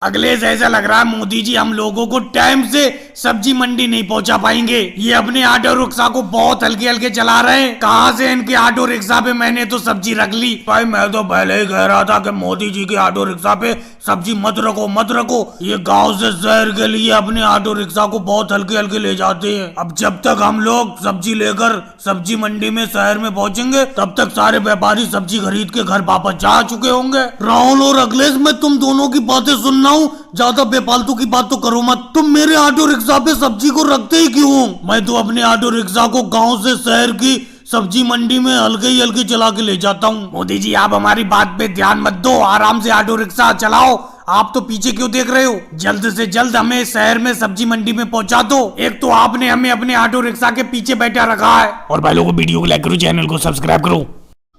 अगले से ऐसा लग रहा है मोदी जी हम लोगों को टाइम से सब्जी मंडी नहीं पहुंचा पाएंगे। ये अपने ऑटो रिक्शा को बहुत हल्के हल्के चला रहे हैं। कहाँ से इनके ऑटो रिक्शा पे मैंने तो सब्जी रख ली। भाई मैं तो पहले ही कह रहा था कि मोदी जी के ऑटो रिक्शा पे सब्जी मत रखो मत रखो। ये गांव से शहर के लिए अपने ऑटो रिक्शा को बहुत हल्के हल्के ले जाते हैं। अब जब तक हम लोग सब्जी लेकर सब्जी मंडी में शहर में पहुंचेंगे तब तक सारे व्यापारी सब्जी खरीद के घर वापस जा चुके होंगे। राहुल और अखिलेश मैं तुम दोनों की बातें सुनना हूँ, ज्यादा बेफालतू की बात तो करो मत। तुम मेरे ऑटो रिक्शा पे सब्जी को रखते ही क्यों? मैं तो अपने ऑटो रिक्शा को गांव से शहर की सब्जी मंडी में हल्के ही हल्के चला के ले जाता हूँ। मोदी जी आप हमारी बात पे ध्यान मत दो, आराम से ऑटो रिक्शा चलाओ। आप तो पीछे क्यों देख रहे हो? जल्द से जल्द हमें शहर में सब्जी मंडी में पहुंचा दो। एक तो आपने हमें अपने ऑटो रिक्शा के पीछे बैठा रखा है। और भाई लोगों वीडियो को लाइक करो, चैनल को सब्सक्राइब करो।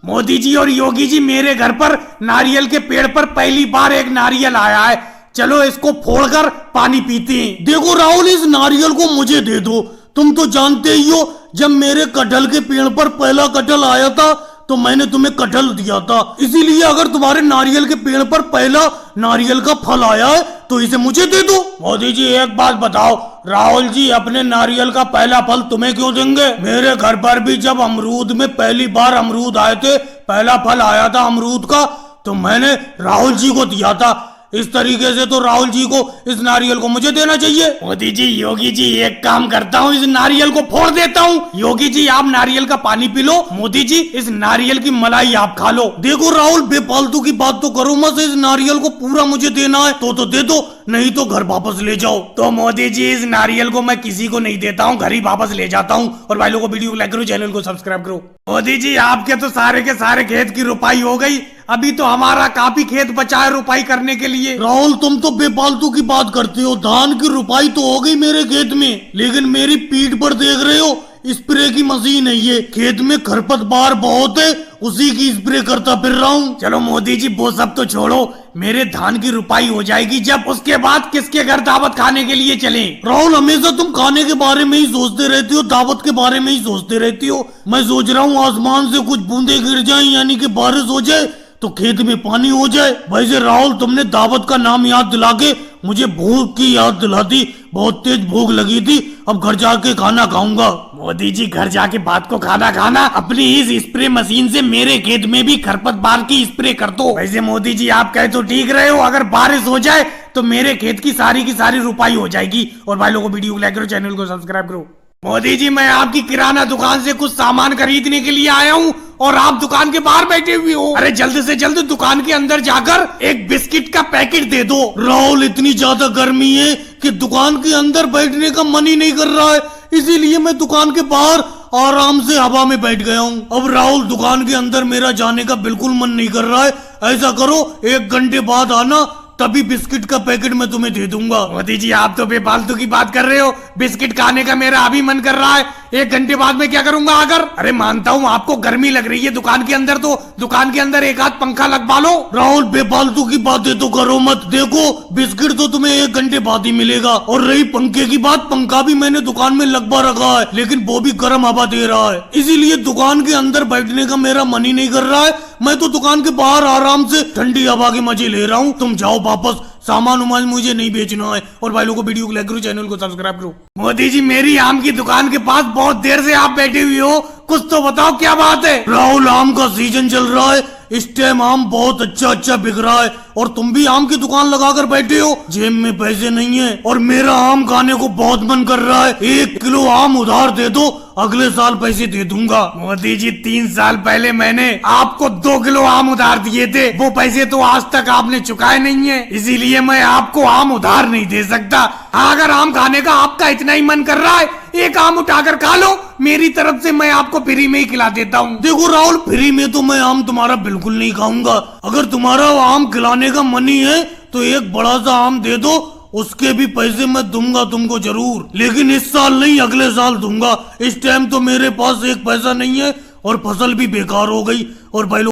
मोदी जी और योगी जी मेरे घर पर नारियल के पेड़ पर पहली बार एक नारियल आया है, चलो इसको फोड़कर पानी पीते हैं। देखो राहुल इस नारियल को मुझे दे दो। तुम तो जानते ही हो जब मेरे कटहल के पेड़ पर पहला कटहल आया था तो मैंने तुम्हें कटहल दिया था, इसीलिए अगर तुम्हारे नारियल के पेड़ पर पहला नारियल का फल आया है तो इसे मुझे दे दो। मोदी जी एक बात बताओ, राहुल जी अपने नारियल का पहला फल तुम्हें क्यों देंगे? मेरे घर पर भी जब अमरूद में पहली बार अमरूद आए थे, पहला फल आया था अमरूद का, तो मैंने राहुल जी को दिया था। इस तरीके से तो राहुल जी को इस नारियल को मुझे देना चाहिए। मोदी जी योगी जी एक काम करता हूँ, इस नारियल को फोड़ देता हूँ। योगी जी आप नारियल का पानी पी लो, मोदी जी इस नारियल की मलाई आप खा लो। देखो राहुल बेफालतू की बात तो करो मत, इस नारियल को पूरा मुझे देना है तो दे दो, नहीं तो घर वापस ले जाओ। तो मोदी जी इस नारियल को मैं किसी को नहीं देता हूँ, घर ही वापस ले जाता हूँ। और भाई लोगों को वीडियो को लाइक करो, चैनल को सब्सक्राइब करो। मोदी जी आपके तो सारे के सारे खेत की रुपाई हो गई, अभी तो हमारा काफी खेत बचा है रुपाई करने के लिए। राहुल तुम तो बेफालतू की बात करते हो, धान की रुपाई तो हो गई मेरे खेत में, लेकिन मेरी पीठ पर देख रहे हो स्प्रे की मशीन है, ये खेत में खरपतवार बहुत है उसी की स्प्रे करता फिर रहा हूँ। चलो मोदी जी वो सब तो छोड़ो, मेरे धान की रुपाई हो जाएगी जब, उसके बाद किसके घर दावत खाने के लिए चले? राहुल हमेशा तुम खाने के बारे में ही सोचते रहती हो, दावत के बारे में ही सोचते रहती हो। मैं सोच रहा हूँ आसमान से कुछ बूंदे गिर जाए यानी कि बारिश हो जाए तो खेत में पानी हो जाए। वैसे राहुल तुमने दावत का नाम याद दिला के मुझे भूख की याद दिला दी, बहुत तेज भूख लगी थी, अब घर जाके खाना खाऊंगा। मोदी जी घर जाके बात को खाना खाना, अपनी इस स्प्रे मशीन से मेरे खेत में भी खरपतवार की स्प्रे कर दो। वैसे मोदी जी आप कहे तो ठीक रहे हो, अगर बारिश हो जाए तो मेरे खेत की सारी रुपाई हो जाएगी। और भाई लोगों को वीडियो को लाइक करो, चैनल को सब्सक्राइब करो। मोदी जी मैं आपकी किराना दुकान से कुछ सामान खरीदने के लिए आया हूँ और आप दुकान के बाहर बैठे हुए हो। अरे जल्द से जल्द दुकान के अंदर जाकर एक बिस्किट का पैकेट दे दो। राहुल इतनी ज्यादा गर्मी है कि दुकान के अंदर बैठने का मन ही नहीं कर रहा है, इसीलिए मैं दुकान के बाहर आराम से हवा में बैठ गया हूँ। अब राहुल दुकान के अंदर मेरा जाने का बिल्कुल मन नहीं कर रहा है, ऐसा करो 1 घंटे बाद आना, तभी बिस्किट का पैकेट मैं तुम्हें दे दूंगा। मोदी जी आप तो बेफालतू की बात कर रहे हो, बिस्किट खाने का मेरा अभी मन कर रहा है, 1 घंटे बाद मैं क्या करूंगा अगर? अरे मानता हूँ आपको गर्मी लग रही है दुकान के अंदर, तो दुकान के अंदर एक आध पंखा लगवा लो। राहुल बेफालतू की बातें तो करो मत, देखो बिस्किट तो तुम्हें 1 घंटे बाद ही मिलेगा। और रही पंखे की बात, पंखा भी मैंने दुकान में लगवा रखा है, लेकिन वो भी गर्म हवा दे रहा है, इसीलिए दुकान के अंदर बैठने का मेरा मन ही नहीं कर रहा है। मैं तो दुकान के बाहर आराम से ठंडी हवा के मजे ले रहा हूँ। तुम जाओ वापस, सामान उमान मुझे नहीं बेचना है। और भाई लोगों को वीडियो को लाइक करो, चैनल को सब्सक्राइब करो। मोदी जी मेरी आम की दुकान के पास बहुत देर से आप बैठे हुए हो, कुछ तो बताओ क्या बात है? राहुल आम का सीजन चल रहा है, इस टाइम आम बहुत अच्छा बिक रहा है और तुम भी आम की दुकान लगाकर बैठे हो, जेब में पैसे नहीं है और मेरा आम खाने को बहुत मन कर रहा है। 1 किलो आम उधार दे दो, अगले साल पैसे दे दूंगा। मोदी जी 3 साल पहले मैंने आपको 2 किलो आम उधार दिए थे, वो पैसे तो आज तक आपने चुकाए नहीं है, इसीलिए मैं आपको आम उधार नहीं दे सकता। अगर आम खाने का आपका इतना ही मन कर रहा है, एक आम उठाकर खा लो, मेरी तरफ से मैं आपको फ्री में ही खिला देता हूँ। देखो राहुल फ्री में तो मैं आम तुम्हारा बिल्कुल नहीं खाऊंगा, अगर तुम्हारा आम खिलाने का मन ही है तो एक बड़ा सा आम दे दो, उसके भी पैसे मैं दूंगा तुमको जरूर, लेकिन इस साल नहीं अगले साल दूंगा। इस टाइम तो मेरे पास 1 पैसा नहीं है और फसल भी बेकार हो गई। और भाई